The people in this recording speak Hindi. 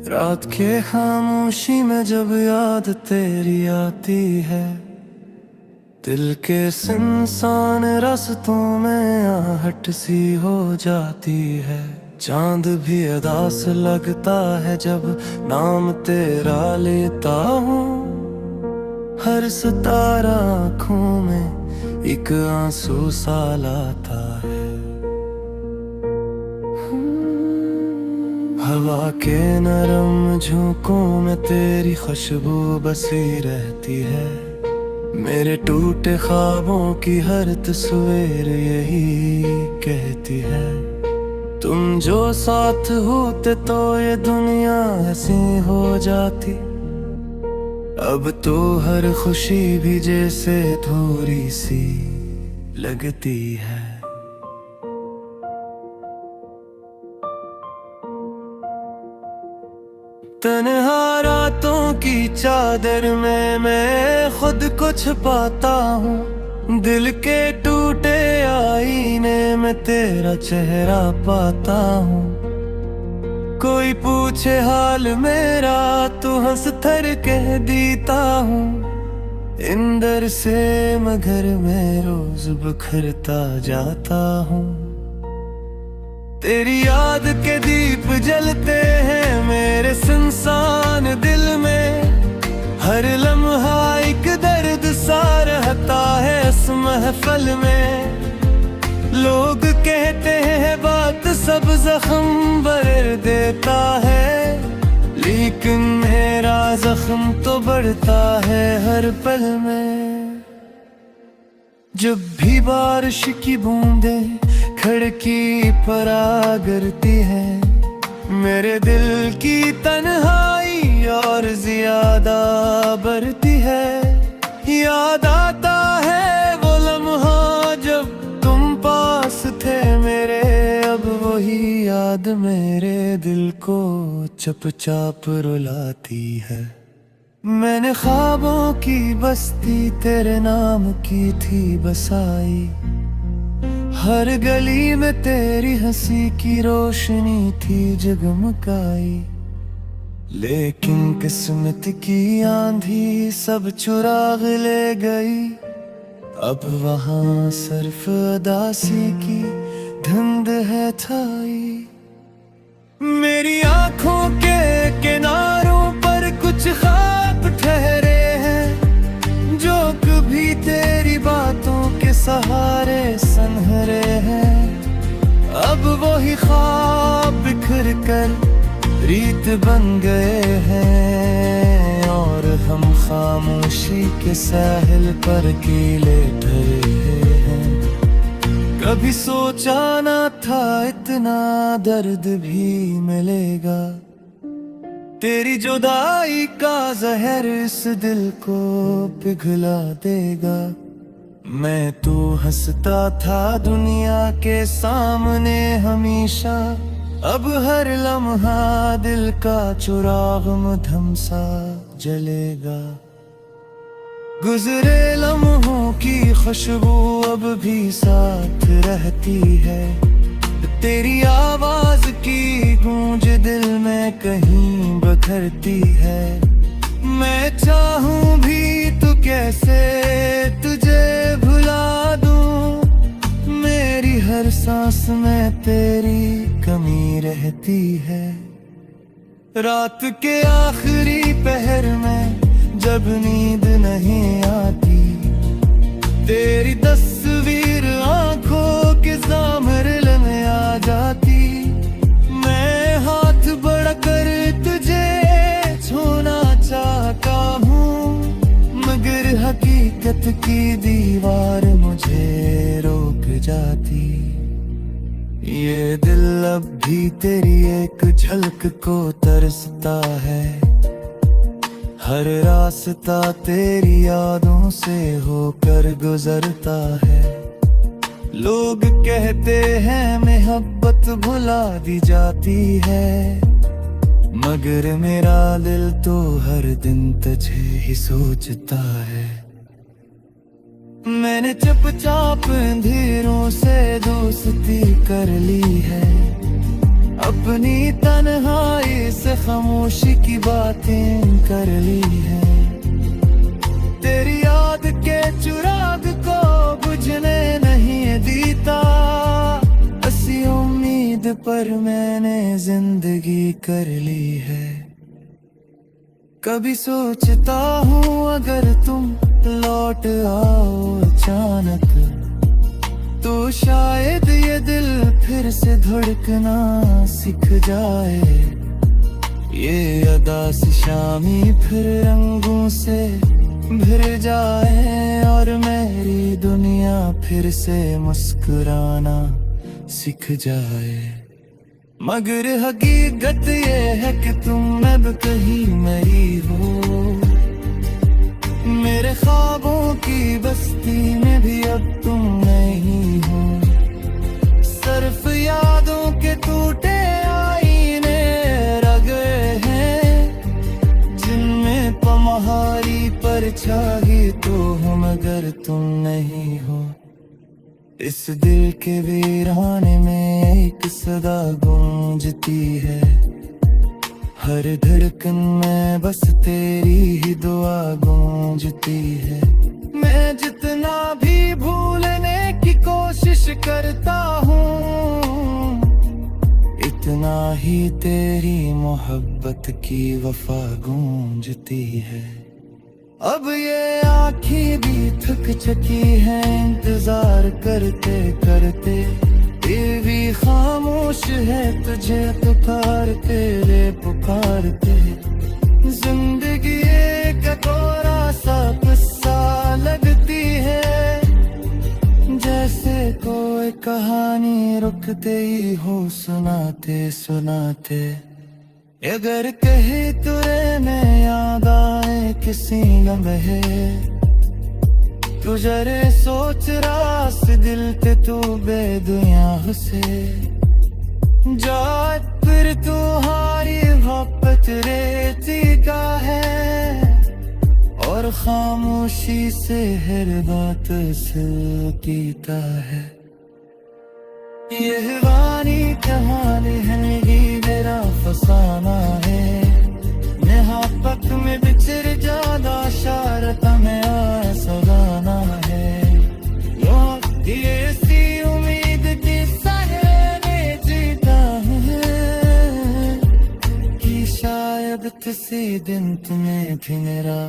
रात के खामोशी में जब याद तेरी आती है, दिल के सुनसान रास्तों में आहट सी हो जाती है। चांद भी अदास लगता है जब नाम तेरा लेता हूँ। हर सितारा आँखों में एक आंसू सा लाता है। हवा के नरम झोंकों में तेरी खुशबू बसी रहती है। मेरे टूटे ख्वाबों की हर तस्वीर यही कहती है, तुम जो साथ होते तो ये दुनिया ऐसी हो जाती। अब तो हर खुशी भी जैसे थोड़ी सी लगती है। तन्हा रातों की चादर में मैं खुद को छुपाता हूँ। दिल के टूटे आईने में तेरा चेहरा पाता हूँ। कोई पूछे हाल मेरा तो हंस थर कह देता हूँ। इंदर से मगर मैं रोज बिखरता जाता हूँ। तेरी याद के दीप जलते हैं मेरे सुनसान दिल में। हर लम्हा एक दर्द सा रहता है इस महफिल में। लोग कहते हैं बात सब जख्म भर देता है, लेकिन मेरा जख्म तो बढ़ता है हर पल में। जब भी बारिश की बूंदें खिड़की पर आ गिरती है, मेरे दिल की तन्हाई और ज्यादा बढ़ती है। याद आता है वो लम्हा जब तुम पास थे मेरे। अब वही याद मेरे दिल को चुपचाप रुलाती है। मैंने ख्वाबों की बस्ती तेरे नाम की थी बसाई। हर गली में तेरी हंसी की रोशनी थी जगमगाई। लेकिन किस्मत की आंधी सब चुराग ले गई। अब वहाँ सिर्फ उदासी की धुंध है छाई। मेरी आंखों के किनारों पर कुछ ख्वाब ठहरे हैं, जो कभी तेरी बातों के सहारे सनहरे हैं। अब वही ख्वाब बिखर कर रीत बन गए हैं, और हम खामोशी के साहिल पर कीले ठहरे हैं। कभी सोचा ना था इतना दर्द भी मिलेगा। तेरी जुदाई का जहर इस दिल को पिघला देगा। मैं तो हंसता था दुनिया के सामने हमेशा। अब हर लम्हा दिल का चिराग मध्यम सा जलेगा। गुजरे लम्हों की खुशबू अब भी साथ रहती है। तेरी आवाज की गूंज दिल में कहीं बखरती है। मैं चाहूं भी तो कैसे तुझे भुला दूं। मेरी हर सांस में तेरी कमी रहती है। रात के आखिरी पहर में जब नींद नहीं आती, तेरी तस्वीर आंखों के सामने में आ जाती। मैं हाथ बढ़ाकर तुझे छूना चाहता हूँ, मगर हकीकत की दीवार मुझे रोक जाती। ये दिल अब भी तेरी एक झलक को तरसता है। हर रास्ता तेरी यादों से होकर गुजरता है। लोग कहते हैं मोहब्बत भुला दी जाती है, मगर मेरा दिल तो हर दिन तुझे ही सोचता है। मैंने चुपचाप अंधेरों से दोस्ती कर ली है। अपनी तन्हाई से खामोशी की बातें कर ली है। तेरी याद के चिराग को बुझने नहीं दीता, ऐसी उम्मीद पर मैंने जिंदगी कर ली है। कभी सोचता हूँ अगर तुम लौट आओ अचानक, तो शायद ये दिल फिर से धड़कना सीख जाए। ये अदासी शामी फिर रंगों से भर जाए, और मेरी दुनिया फिर से मुस्कुराना सीख जाए। मगर हकीकत ये है कि तुम अब कहीं नहीं हो, मेरे ख्वाबों की बस्ती में भी अब तुम नहीं हो। सिर्फ यादों के टूटे आईने रह गए हैं, जिनमें तुम्हारी परछाई तो हो मगर तुम नहीं हो। इस दिल के वीराने में एक सदा गूंजती है, हर धड़कन में बस तेरी ही दुआ गूंजती है। मैं जितना भी भूलने की कोशिश करता हूँ, इतना ही तेरी मोहब्बत की वफा गूंजती है। अब ये आँखें भी थक चुकी हैं इंतजार करते करते, ये भी खामोश है तुझे पुकारते रे पुकारते। जिंदगी एक कटोरा सा किस्सा लगती है, जैसे कोई कहानी रुकते ही हो सुनाते सुनाते। अगर कहे तुरे में याद आए किसी लम्हे, तू जरे सोच रास दिल ते तू बेदुनिया से जा, फिर तुम्हारी मोहब्बत रेती का है, और खामोशी से हर बात सीखता है। ये वानी कहानी है ये मेरा फसाना है, निहापत में बिछड़ ज्यादा शारता में आए सदाना है। ये सी उम्मीद की सहने जीता है, कि शायद किसी दिन तुम्हें भी मेरा